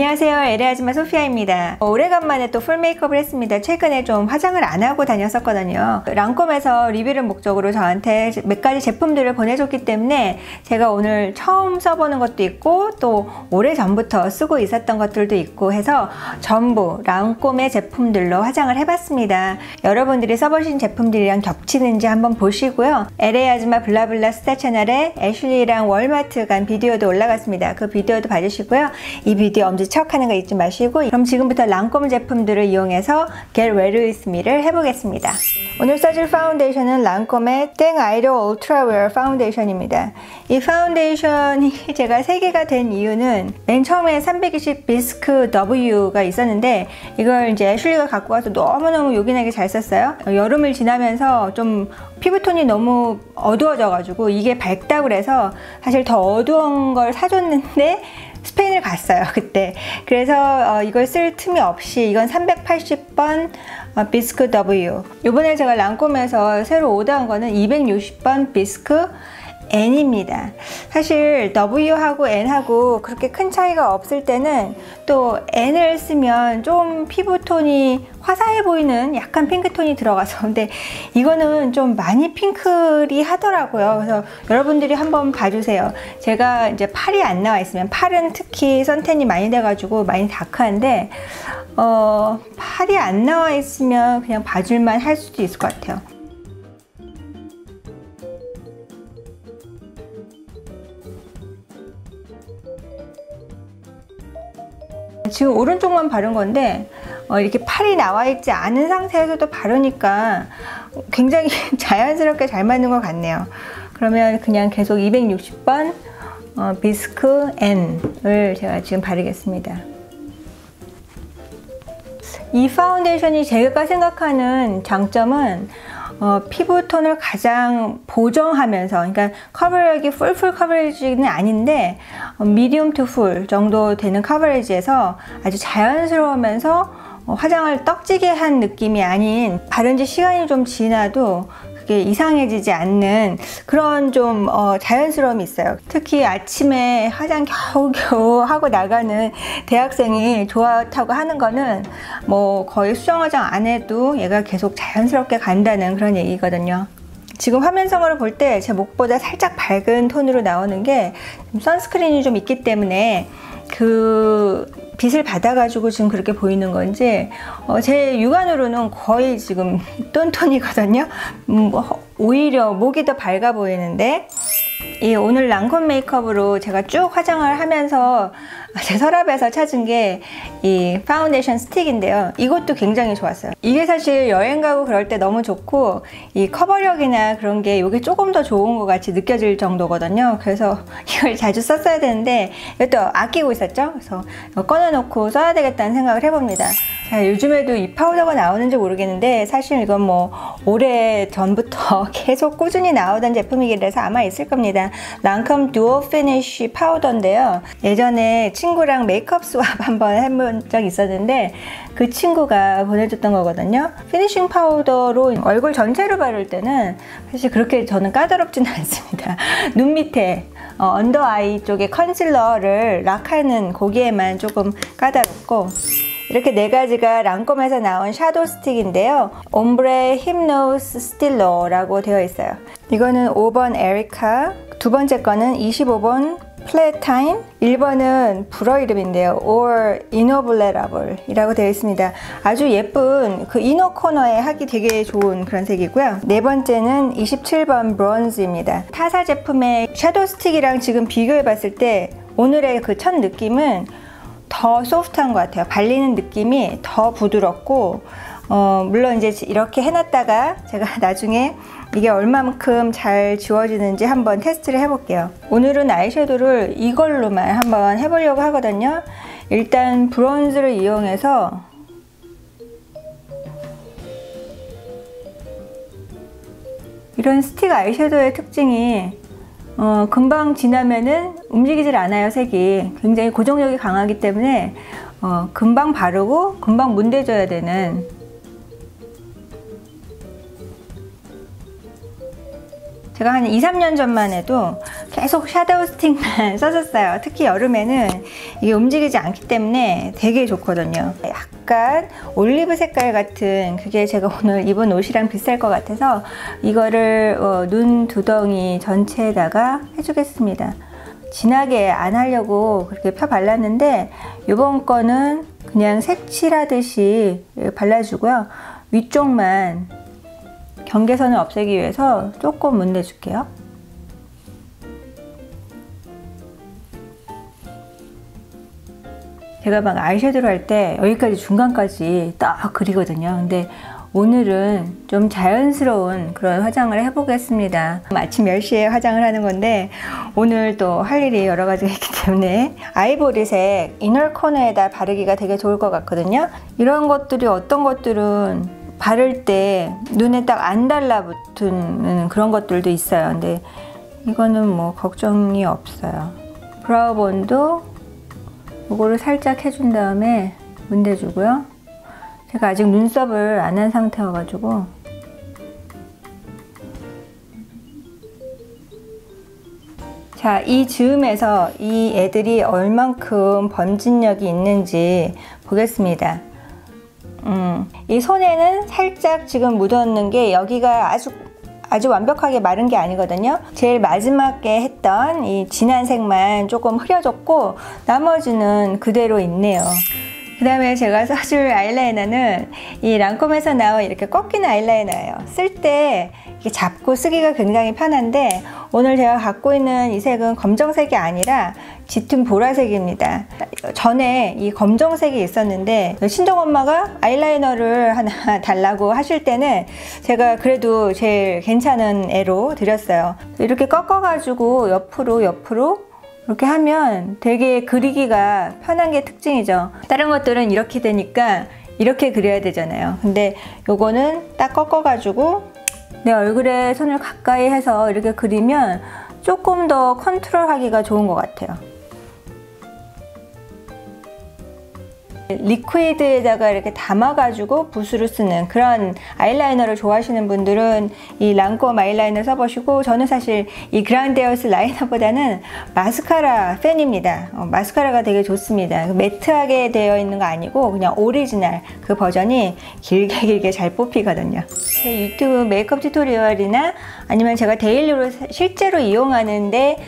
안녕하세요, LA 아줌마 소피아입니다. 오래간만에 또 풀 메이크업을 했습니다. 최근에 좀 화장을 안 하고 다녔었거든요. 랑콤에서 리뷰를 목적으로 저한테 몇 가지 제품들을 보내줬기 때문에 제가 오늘 처음 써보는 것도 있고 또 오래전부터 쓰고 있었던 것들도 있고 해서 전부 랑콤의 제품들로 화장을 해봤습니다. 여러분들이 써보신 제품들이랑 겹치는지 한번 보시고요. LA 아줌마 블라블라 스타 채널에 애슐리랑 월마트 간 비디오도 올라갔습니다. 그 비디오도 봐주시고요. 이 비디오 엄지척하는 거 잊지 마시고, 그럼 지금부터 랑콤 제품들을 이용해서 Get Ready With Me를 해보겠습니다. 오늘 써줄 파운데이션은 랑콤의 땡 아이돌 울트라 웨어 파운데이션입니다. 이 파운데이션이 제가 3개가 된 이유는 맨 처음에 320 비스크 W가 있었는데 이걸 이제 애슐리가 갖고 와서 너무너무 요긴하게 잘 썼어요. 여름을 지나면서 좀 피부톤이 너무 어두워져 가지고 이게 밝다고 그래서 사실 더 어두운 걸 사줬는데 스페인을 갔어요 그때. 그래서 이걸 쓸 틈이 없이, 이건 380번 비스크 W, 이번에 제가 랑콤에서 새로 오더한 거는 260번 비스크 N입니다. 사실 W하고 N하고 그렇게 큰 차이가 없을 때는 또 N을 쓰면 좀 피부톤이 화사해 보이는 약간 핑크톤이 들어가서, 근데 이거는 좀 많이 핑크리 하더라고요. 그래서 여러분들이 한번 봐주세요. 제가 이제 팔이 안 나와 있으면, 팔은 특히 선탠이 많이 돼가지고 많이 다크한데 팔이 안 나와 있으면 그냥 봐줄만 할 수도 있을 것 같아요. 지금 오른쪽만 바른 건데 이렇게 팔이 나와 있지 않은 상태에서도 바르니까 굉장히 자연스럽게 잘 맞는 것 같네요. 그러면 그냥 계속 260번 비스크 N을 제가 지금 바르겠습니다. 이 파운데이션이 제가 생각하는 장점은 피부톤을 가장 보정하면서, 그러니까 커버력이 풀 커버리지는 아닌데 미디움 투 풀 정도 되는 커버리지에서 아주 자연스러우면서 화장을 떡지게 한 느낌이 아닌, 바른 지 시간이 좀 지나도 그게 이상해지지 않는 그런 좀 자연스러움이 있어요. 특히 아침에 화장 겨우겨우 하고 나가는 대학생이 좋다고 하는 거는 뭐 거의 수정 화장 안 해도 얘가 계속 자연스럽게 간다는 그런 얘기거든요. 지금 화면상으로 볼 때 제 목보다 살짝 밝은 톤으로 나오는 게 선스크린이 좀 있기 때문에 그 빛을 받아가지고 지금 그렇게 보이는 건지, 제 육안으로는 거의 지금 똔톤이거든요. 오히려 목이 더 밝아 보이는데, 오늘 랑콤 메이크업으로 제가 쭉 화장을 하면서 제 서랍에서 찾은 게 이 파운데이션 스틱인데요. 이것도 굉장히 좋았어요. 이게 사실 여행 가고 그럴 때 너무 좋고, 이 커버력이나 그런 게 이게 조금 더 좋은 것 같이 느껴질 정도거든요. 그래서 이걸 자주 썼어야 되는데 이것도 아끼고 있었죠. 그래서 꺼내놓고 써야 되겠다는 생각을 해봅니다. 자, 요즘에도 이 파우더가 나오는지 모르겠는데 사실 이건 뭐 오래 전부터 계속 꾸준히 나오던 제품이기라서 아마 있을 겁니다. 랑콤 듀오 피니쉬 파우더인데요. 예전에 친구랑 메이크업 스왑 한번 해본 적 있었는데 그 친구가 보내줬던 거거든요. 피니싱 파우더로 얼굴 전체로 바를 때는 사실 그렇게 저는 까다롭지는 않습니다. 눈 밑에 언더 아이 쪽에 컨실러를 락하는 거기에만 조금 까다롭고, 이렇게 4가지가 랑콤에서 나온 샤도우 스틱인데요. 옴브레 힙노스 스틸러라고 되어 있어요. 이거는 5번 에리카, 두 번째 거는 25번 플랫타임, 1번은 불어 이름인데요. or innoblable 이라고 되어 있습니다. 아주 예쁜 그 이너 코너에 하기 되게 좋은 그런 색이고요. 네 번째는 27번 브론즈입니다. 타사 제품의 섀도우 스틱이랑 지금 비교해 봤을 때 오늘의 그 첫 느낌은 더 소프트한 것 같아요. 발리는 느낌이 더 부드럽고, 물론 이제 이렇게 해놨다가 제가 나중에 이게 얼마만큼 잘 지워지는지 한번 테스트를 해볼게요. 오늘은 아이섀도우를 이걸로만 한번 해보려고 하거든요. 일단 브론즈를 이용해서 이런 스틱 아이섀도우의 특징이 금방 지나면은 움직이질 않아요. 색이 굉장히 고정력이 강하기 때문에 금방 바르고 금방 문대줘야 되는, 제가 한 2, 3년 전만 해도 계속 섀도우 스틱만 썼었어요. 특히 여름에는 이게 움직이지 않기 때문에 되게 좋거든요. 약간 올리브 색깔 같은, 그게 제가 오늘 입은 옷이랑 비쌀 것 같아서 이거를 눈 두덩이 전체에다가 해주겠습니다. 진하게 안 하려고 그렇게 펴 발랐는데 이번 거는 그냥 색칠하듯이 발라주고요. 위쪽만 경계선을 없애기 위해서 조금 문대줄게요. 제가 막 아이섀도우를 할 때 여기까지 중간까지 딱 그리거든요. 근데 오늘은 좀 자연스러운 그런 화장을 해보겠습니다. 아침 10시에 화장을 하는 건데 오늘 또 할 일이 여러 가지가 있기 때문에 아이보리색 이너 코너에다 바르기가 되게 좋을 것 같거든요. 이런 것들이 어떤 것들은 바를 때 눈에 딱 안 달라붙는 그런 것들도 있어요. 근데 이거는 뭐 걱정이 없어요. 브라우본도 이거를 살짝 해준 다음에 문대주고요. 제가 아직 눈썹을 안 한 상태여가지고 자, 이 즈음에서 이 애들이 얼만큼 번진력이 있는지 보겠습니다. 이 손에는 살짝 지금 묻었는 게 여기가 아주 완벽하게 마른 게 아니거든요. 제일 마지막에 했던 이 진한 색만 조금 흐려졌고 나머지는 그대로 있네요. 그 다음에 제가 써줄 아이라이너는 이 랑콤에서 나온 이렇게 꺾이는 아이라이너예요. 쓸 때 이렇게 잡고 쓰기가 굉장히 편한데 오늘 제가 갖고 있는 이 색은 검정색이 아니라 짙은 보라색입니다. 전에 이 검정색이 있었는데 친정엄마가 아이라이너를 하나 달라고 하실 때는 제가 그래도 제일 괜찮은 애로 드렸어요. 이렇게 꺾어가지고 옆으로 이렇게 하면 되게 그리기가 편한 게 특징이죠. 다른 것들은 이렇게 되니까 이렇게 그려야 되잖아요. 근데 요거는 딱 꺾어가지고 내 얼굴에 손을 가까이 해서 이렇게 그리면 조금 더 컨트롤하기가 좋은 것 같아요. 리퀴드에다가 이렇게 담아가지고 붓으로 쓰는 그런 아이라이너를 좋아하시는 분들은 이 랑콤 아이라이너 써보시고, 저는 사실 이 그랑데우스 라이너보다는 마스카라 팬입니다. 마스카라가 되게 좋습니다. 매트하게 되어 있는 거 아니고 그냥 오리지널 그 버전이 길게 잘 뽑히거든요. 제 유튜브 메이크업 튜토리얼이나 아니면 제가 데일리로 실제로 이용하는데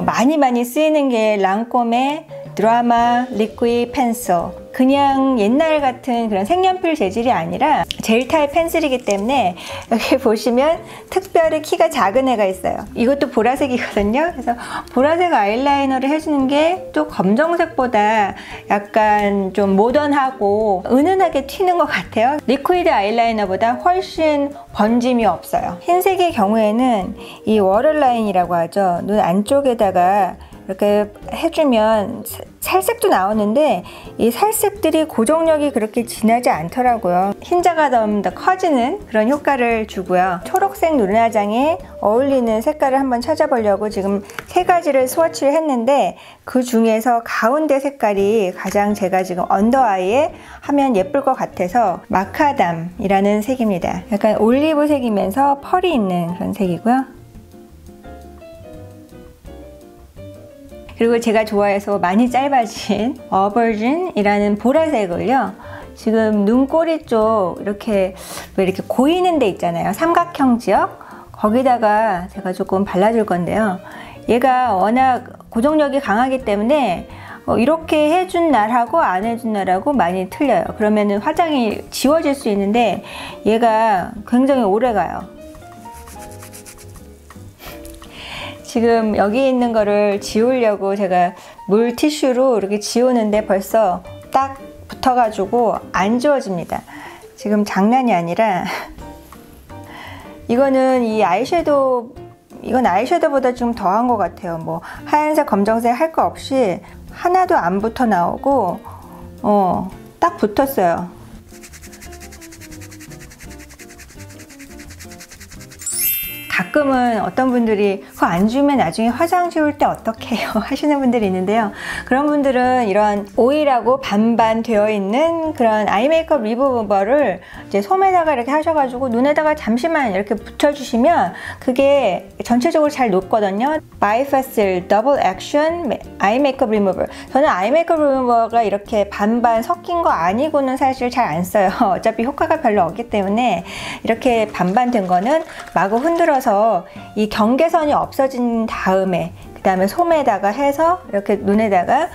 많이 쓰이는 게 랑콤의 드라마 리퀴드 펜슬. 그냥 옛날 같은 그런 색연필 재질이 아니라 젤 타입 펜슬이기 때문에 여기 보시면 특별히 키가 작은 애가 있어요. 이것도 보라색이거든요. 그래서 보라색 아이라이너를 해주는 게 또 검정색보다 약간 좀 모던하고 은은하게 튀는 것 같아요. 리퀴드 아이라이너보다 훨씬 번짐이 없어요. 흰색의 경우에는 이 워터라인이라고 하죠. 눈 안쪽에다가 이렇게 해주면 살색도 나오는데 이 살색들이 고정력이 그렇게 진하지 않더라고요. 흰자가 좀 더 커지는 그런 효과를 주고요. 초록색 눈화장에 어울리는 색깔을 한번 찾아보려고 지금 3가지를 스워치를 했는데 그 중에서 가운데 색깔이 가장 제가 지금 언더아이에 하면 예쁠 것 같아서 마카담이라는 색입니다. 약간 올리브색이면서 펄이 있는 그런 색이고요. 그리고 제가 좋아해서 많이 짧아진 어버진이라는 보라색을요, 지금 눈꼬리 쪽 이렇게 고이는 데 있잖아요. 삼각형 지역, 거기다가 제가 조금 발라줄 건데요. 얘가 워낙 고정력이 강하기 때문에 이렇게 해준 날하고 안 해준 날하고 많이 틀려요. 그러면은 화장이 지워질 수 있는데 얘가 굉장히 오래 가요. 지금 여기 있는 거를 지우려고 제가 물 티슈로 이렇게 지우는데 벌써 딱 붙어가지고 안 지워집니다. 지금 장난이 아니라 이거는 이 아이섀도우, 이건 아이섀도우보다 좀 더한 것 같아요. 뭐 하얀색, 검정색 할 거 없이 하나도 안 붙어 나오고 딱 붙었어요. 가끔은 어떤 분들이 그거 안 주면 나중에 화장 지울 때 어떡해요 하시는 분들이 있는데요. 그런 분들은 이런 오일하고 반반 되어 있는 그런 아이 메이크업 리무버를 이제 솜에다가 이렇게 하셔가지고 눈에다가 잠시만 이렇게 붙여주시면 그게 전체적으로 잘 녹거든요. 바이파슬 더블 액션 아이 메이크업 리무버. 저는 아이 메이크업 리무버가 이렇게 반반 섞인 거 아니고는 사실 잘 안 써요. 어차피 효과가 별로 없기 때문에 이렇게 반반 된 거는 마구 흔들어서 이 경계선이 없어진 다음에 그 다음에 솜에다가 해서 이렇게 눈에다가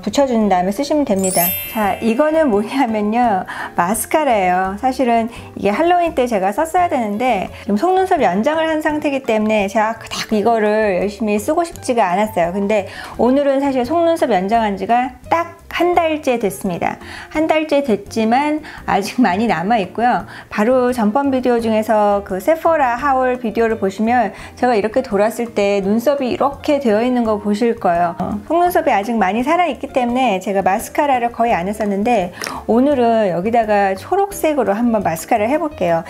붙여준 다음에 쓰시면 됩니다. 자, 이거는 뭐냐면요, 마스카라예요. 사실은 이게 할로윈 때 제가 썼어야 되는데 지금 속눈썹 연장을 한 상태이기 때문에 제가 딱 이거를 열심히 쓰고 싶지가 않았어요. 근데 오늘은 사실 속눈썹 연장한 지가 딱 한 달째 됐습니다. 한 달째 됐지만 아직 많이 남아 있고요. 바로 전번 비디오 중에서 그 세포라 하울 비디오를 보시면 제가 이렇게 돌았을 때 눈썹이 이렇게 되어 있는 거 보실 거예요. 속눈썹이 아직 많이 살아 있기 때문에 제가 마스카라를 거의 안 했었는데 오늘은 여기다가 초록색으로 한번 마스카라를 해볼게요.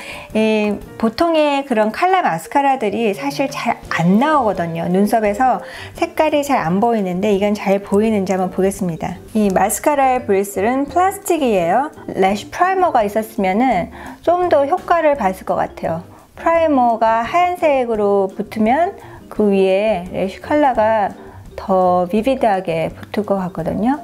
보통의 그런 칼라 마스카라들이 사실 잘 안 나오거든요. 눈썹에서 색깔이 잘 안 보이는데 이건 잘 보이는지 한번 보겠습니다. 이 마스카라의 브리슬은 플라스틱이에요. 래쉬 프라이머가 있었으면 좀 더 효과를 봤을 것 같아요. 프라이머가 하얀색으로 붙으면 그 위에 래쉬 컬러가 더 비비드하게 붙을 것 같거든요.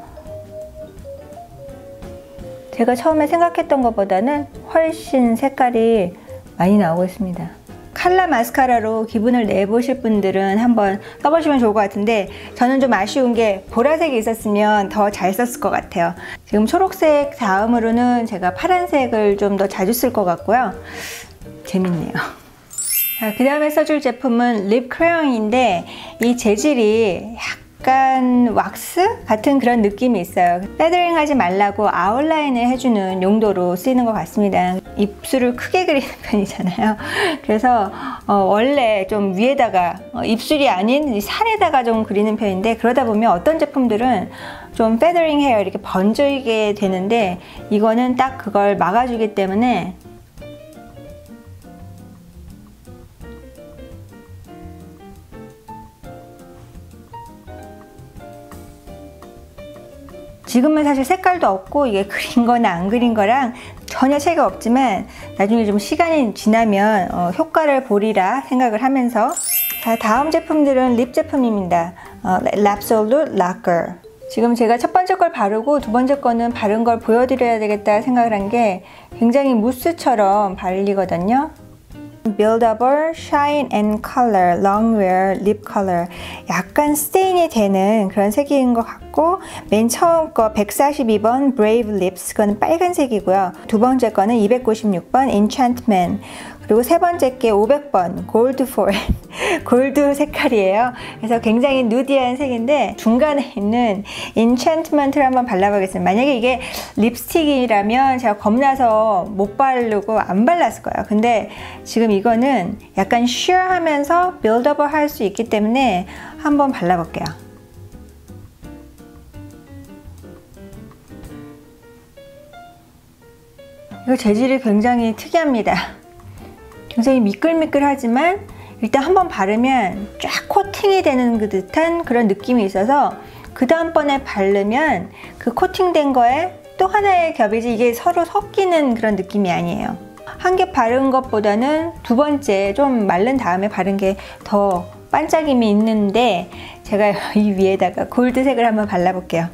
제가 처음에 생각했던 것보다는 훨씬 색깔이 많이 나오고 있습니다. 칼라 마스카라로 기분을 내보실 분들은 한번 써보시면 좋을 것 같은데 저는 좀 아쉬운 게 보라색이 있었으면 더 잘 썼을 것 같아요. 지금 초록색 다음으로는 제가 파란색을 좀 더 자주 쓸 것 같고요. 재밌네요. 그 다음에 써줄 제품은 립 크레용인데 이 재질이 약간 왁스 같은 그런 느낌이 있어요. 패더링 하지 말라고 아웃라인을 해주는 용도로 쓰이는 것 같습니다. 입술을 크게 그리는 편이잖아요. 그래서 원래 좀 위에다가 입술이 아닌 살에다가 좀 그리는 편인데 그러다 보면 어떤 제품들은 좀 패더링 헤어 이렇게 번지게 되는데 이거는 딱 그걸 막아주기 때문에 지금은 사실 색깔도 없고 이게 그린 거나 안 그린 거랑 전혀 차이가 없지만 나중에 좀 시간이 지나면 효과를 보리라 생각을 하면서 자, 다음 제품들은 립 제품입니다. 랩솔루트 락커. 지금 제가 첫 번째 걸 바르고 두 번째 거는 바른 걸 보여드려야 되겠다 생각을 한 게 굉장히 무스처럼 발리거든요. Buildable Shine and Color Longwear Lip Color. 약간 스테인이 되는 그런 색인 것 같고 맨 처음 거 142번 Brave Lips 그거는 빨간색이고요. 두 번째 거는 296번 Enchantment 그리고 세 번째 게 500번 Gold Foreign 골드 색깔이에요. 그래서 굉장히 누디한 색인데 중간에 있는 인챈트먼트를 한번 발라보겠습니다. 만약에 이게 립스틱이라면 제가 겁나서 못 바르고 안 발랐을 거예요. 근데 지금 이거는 약간 쉬어하면서 빌드업을 할 수 있기 때문에 한번 발라볼게요. 이거 재질이 굉장히 특이합니다. 굉장히 미끌미끌하지만 일단 한번 바르면 쫙 코팅이 되는 그 듯한 그런 느낌이 있어서 그 다음번에 바르면 그 코팅된 거에 또 하나의 겹이지 이게 서로 섞이는 그런 느낌이 아니에요. 한 개 바른 것보다는 두 번째 좀 마른 다음에 바른 게 더 반짝임이 있는데 제가 이 위에다가 골드색을 한번 발라볼게요.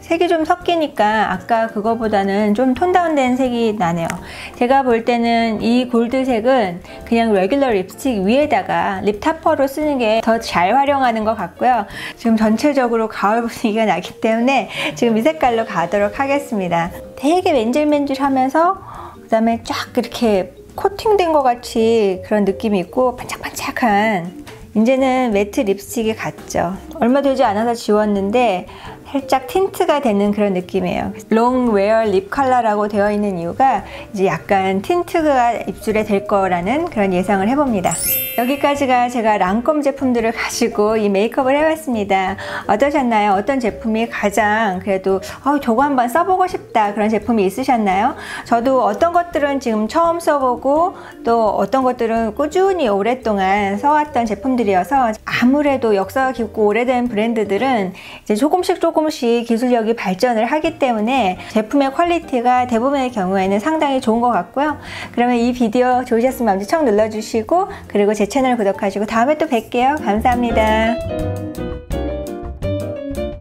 색이 좀 섞이니까 아까 그거보다는 좀 톤 다운된 색이 나네요. 제가 볼 때는 이 골드색은 그냥 레귤러 립스틱 위에다가 립 타퍼로 쓰는 게 더 잘 활용하는 것 같고요. 지금 전체적으로 가을 분위기가 나기 때문에 지금 이 색깔로 가도록 하겠습니다. 되게 맨질맨질하면서 그 다음에 쫙 이렇게 코팅된 것 같이 그런 느낌이 있고 반짝반짝한 이제는 매트 립스틱이 같죠. 얼마 되지 않아서 지웠는데 살짝 틴트가 되는 그런 느낌이에요. 롱웨어 립 컬러라고 되어 있는 이유가 이제 약간 틴트가 입술에 될 거라는 그런 예상을 해봅니다. 여기까지가 제가 랑콤 제품들을 가지고 이 메이크업을 해봤습니다. 어떠셨나요? 어떤 제품이 가장 그래도 저거 한번 써보고 싶다 그런 제품이 있으셨나요? 저도 어떤 것들은 지금 처음 써보고 또 어떤 것들은 꾸준히 오랫동안 써왔던 제품들이어서 아무래도 역사가 깊고 오래된 브랜드들은 이제 조금씩 기술력이 발전을 하기 때문에 제품의 퀄리티가 대부분의 경우에는 상당히 좋은 것 같고요. 그러면 이 비디오 좋으셨으면 엄지척 눌러주시고 그리고 제 채널 구독하시고 다음에 또 뵐게요. 감사합니다.